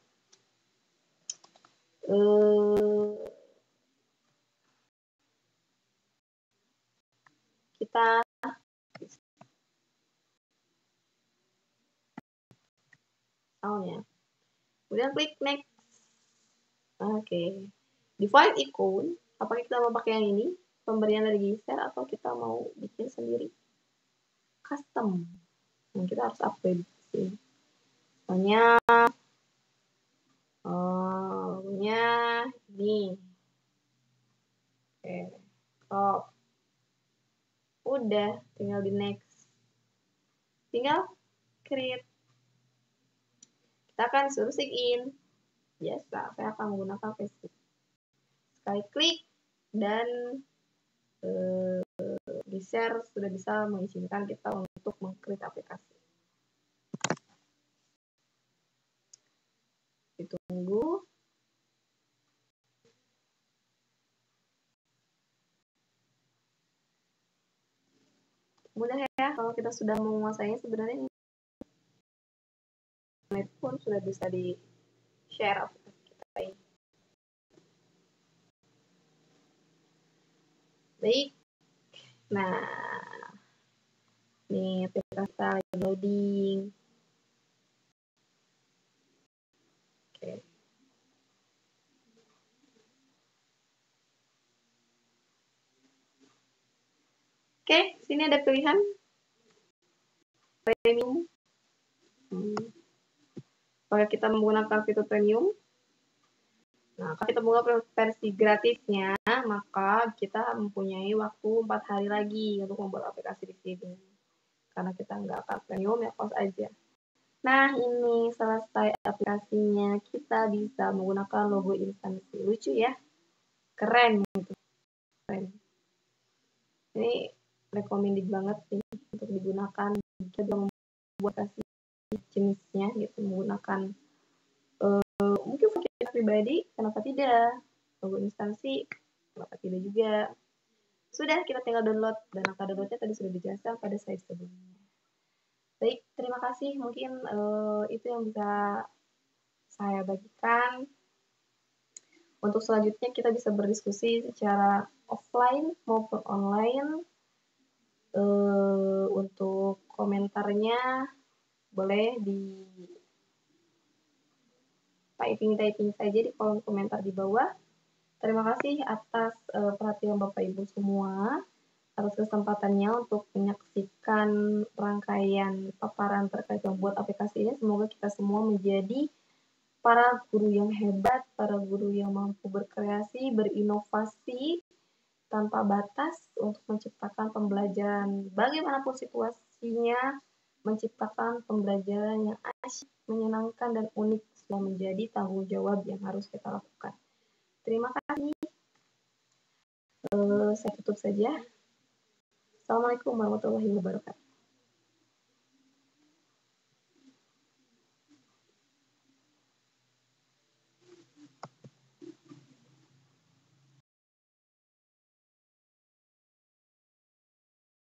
Speaker 1: kita soundnya. Kemudian klik next. Oke. Default icon. Apakah kita mau pakai yang ini? Pemberian dari Giser atau kita mau bikin sendiri? Custom. Nah, kita harus upgrade sih. Contohnya logonya ini. Oke, stop. Udah, tinggal di next. Tinggal create. Kita akan suruh sign in. Biasa, saya akan menggunakan Facebook. Sekali klik dan di share sudah bisa mengizinkan kita untuk meng-create aplikasi. Ditunggu. Mudah ya, kalau kita sudah menguasainya sebenarnya ini pun sudah bisa di share aplikasi kita ini. Baik, nah ini aplikasi kita lagi loading. Oke. Oke, sini ada pilihan premium. Kalau kita menggunakan fitur premium, nah kalau kita menggunakan versi gratisnya, maka kita mempunyai waktu 4 hari lagi untuk membuat aplikasi di sini. Karena kita nggak akan premium, ya close aja. Nah, ini selesai aplikasinya. Kita bisa menggunakan logo instansi. Lucu ya? Keren gitu. Keren. Ini recommended banget ini untuk digunakan jika membuat aplikasi jenisnya gitu, menggunakan mungkin kita pribadi, kenapa tidak? Logo instansi, kenapa tidak juga? Sudah, kita tinggal download, dan angka downloadnya tadi sudah dijelaskan pada slide sebelumnya. Baik, terima kasih. Mungkin itu yang bisa saya bagikan. Untuk selanjutnya kita bisa berdiskusi secara offline maupun online. Untuk komentarnya boleh di typing saja di kolom komentar di bawah. Terima kasih atas perhatian Bapak Ibu semua, atas kesempatannya untuk menyaksikan rangkaian paparan terkait membuat aplikasi ini. Semoga kita semua menjadi para guru yang hebat, para guru yang mampu berkreasi, berinovasi tanpa batas untuk menciptakan pembelajaran bagaimanapun situasinya, menciptakan pembelajaran yang asyik, menyenangkan, dan unik sudah menjadi tanggung jawab yang harus kita lakukan. Terima kasih. Saya tutup saja. Assalamualaikum warahmatullahi wabarakatuh.